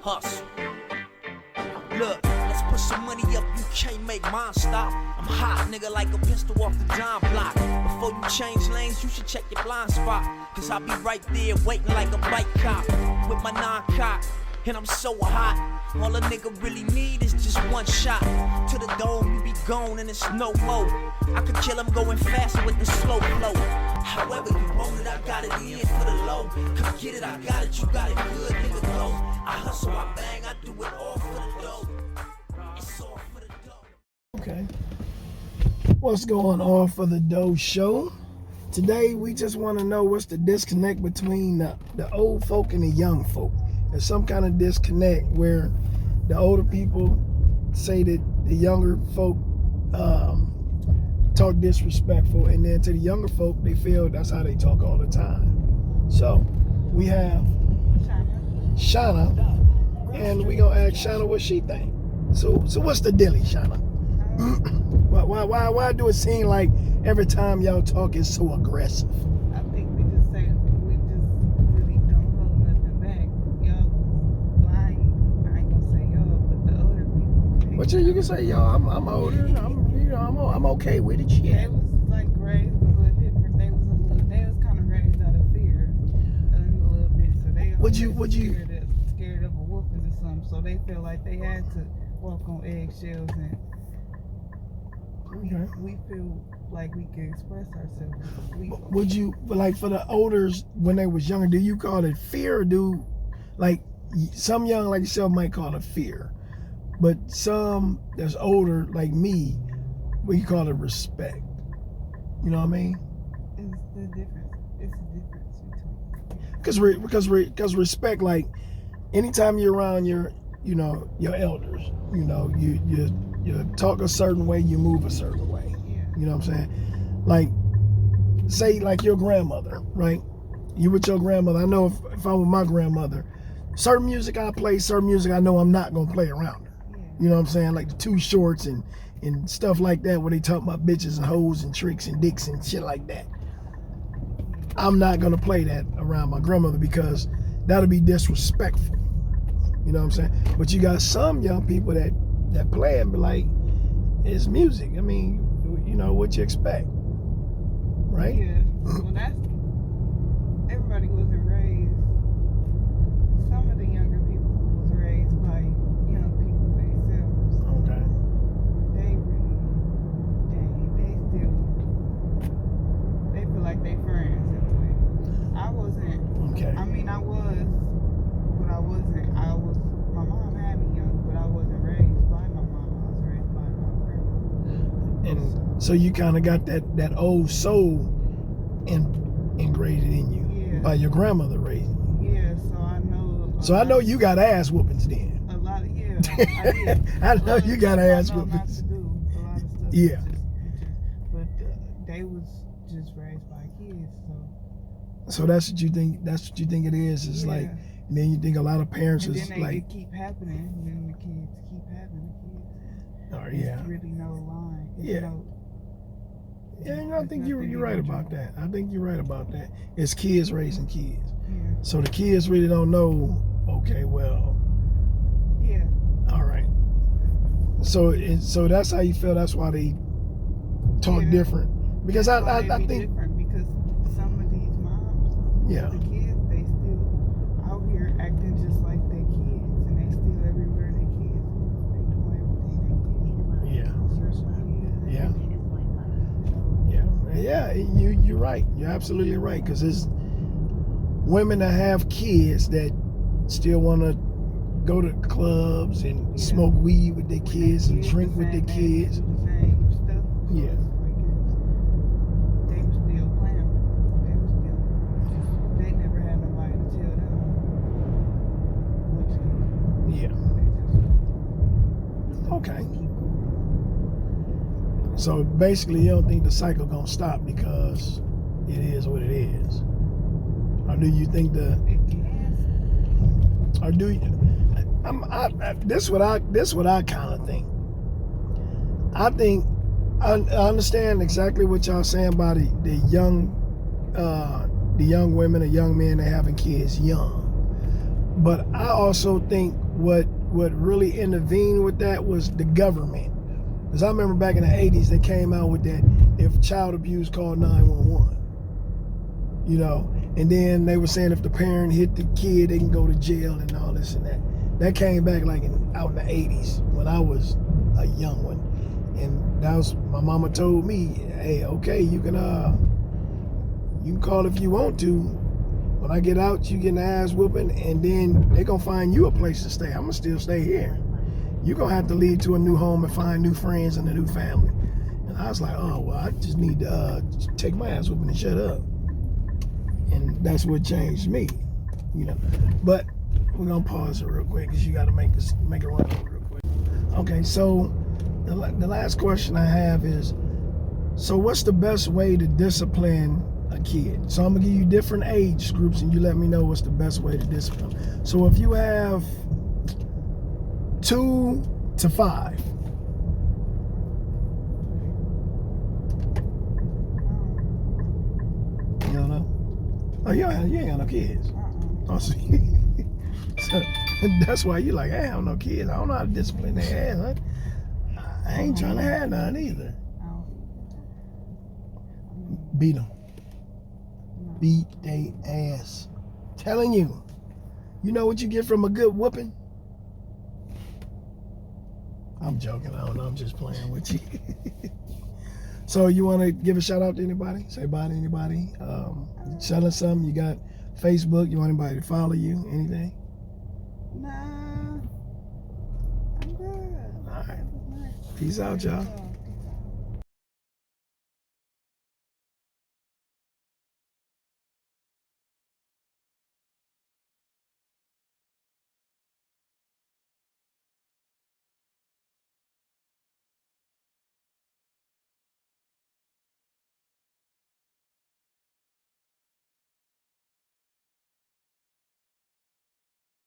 Hustle. Look, let's put some money up, you can't make mine stop. I'm hot, nigga, like a pistol off the dime block. Before you change lanes, you should check your blind spot. Cause I'll be right there waiting like a bike cop. With my non-cop, and I'm so hot. All a nigga really need is just one shot. To the dome, you be gone and it's no more. I could kill him going faster with the slow flow. However you want it, I got it in for the low. Come get it, I got it, you got it good, nigga, go. I hustle, I bang, I do it all for the dough. It's all for the dough. Okay. What's going on for the Doe Show? Today, we just want to know what's the disconnect between the old folk and the young folk. There's some kind of disconnect where the older people say that the younger folk talk disrespectful, and then to the younger folk, they feel that's how they talk all the time. So, we have Shauna, and we gonna ask Shauna what she think. So what's the dilly, Shauna? Why do it seem like every time y'all talk is so aggressive? I think we just really don't hold nothing back. Y'all lying. I ain't gonna say y'all, but the older people. But you can say y'all. I'm older. I'm okay with it. They was like raised a little different. They was kind of raised out of fear a little bit. So they scared of a whooping or something. So they feel like they had to walk on eggshells, and we feel like we can express ourselves. Would you, like, for the elders when they was younger, do you call it fear, or like some young like yourself might call it fear, but some that's older like me, we call it respect? You know what I mean? It's the difference. It's the difference between. Because respect, like anytime you're around your elders, you talk a certain way, you move a certain way. Yeah. You know what I'm saying? Like, say like your grandmother, right? You with your grandmother. I know if I'm with my grandmother, certain music I play, certain music I know I'm not gonna play around her. Yeah. You know what I'm saying? Like the Too Shorts and stuff like that, where they talk about bitches and hoes and tricks and dicks and shit like that. I'm not gonna play that around my grandmother because that'll be disrespectful. You know what I'm saying? But you got some young people that play and be like, it's music. I mean, what you expect, right? Yeah. Well, everybody wasn't raised. Some of the younger people was raised by young people themselves. Okay. They feel like they friends in a way. I wasn't. Okay. I mean, I was, but I wasn't. My mom had me young, but I wasn't raised by my mom. I was raised by my grandma. And so you kind of got that old soul ingrained in you by your grandmother raising you. Yeah, so I know. So I know you got ass whoopings then. A lot of, I did. I know you got ass whoopings. Not to do a lot of stuff. Yeah. But they was just raised by kids, so. So that's what you think. That's what you think it is. It's like, and then you think a lot of parents and is then like, it keep happening. And then the kids keep having the kids. oh yeah. There's really no line. Yeah. I think you're right about that. I think you're right about that. It's kids raising kids. Yeah. So the kids really don't know. Okay, well. Yeah. All right. So that's how you feel. That's why they talk different. Because I think different because some of these moms, yeah, the kids, they still out here acting just like they kids, and they still everywhere they kids. They doing everything they kids. Yeah. Yeah. You're right. You're absolutely right. Because there's women that have kids that still want to go to clubs and smoke weed with their kids and drink with their kids. Yeah. They were still playing. They never had nobody to tell them what to do. Yeah. Okay. So basically, you don't think the cycle gonna stop because it is what it is, or do you think or do you? This what I kind of think. I think I understand exactly what y'all saying about the young the young women and young men that having kids young. But I also think what really intervened with that was the government. Because I remember back in the 80s, they came out with that, if child abuse, call 911. You know, and then they were saying if the parent hit the kid, they can go to jail and all this and that. That came back like out in the 80s when I was a young one. And that was, my mama told me, hey, okay, you can call if you want to. When I get out, you get an ass whooping, and then they gonna find you a place to stay. I'm gonna still stay here. You're gonna have to leave to a new home and find new friends and a new family. And I was like, oh, well, I just need to take my ass whooping and shut up. And that's what changed me, you know. But we're gonna pause it real quick because you gotta make it run real quick. Okay, so the last question I have is, so what's the best way to discipline a kid? So I'm gonna give you different age groups and you let me know what's the best way to discipline. So if you have 2 to 5. You don't know? Oh, you ain't got no kids. Oh, see? So that's why you like, I have no kids. I don't know how to discipline their ass. Huh? I ain't trying to have none either. Beat them. Beat they ass. Telling you. You know what you get from a good whooping? I'm joking. I don't know. I'm just playing with you. So you want to give a shout out to anybody? Say bye to anybody? Selling something? You got Facebook? You want anybody to follow you? Anything? Nah. I'm good. All right. Peace out, y'all.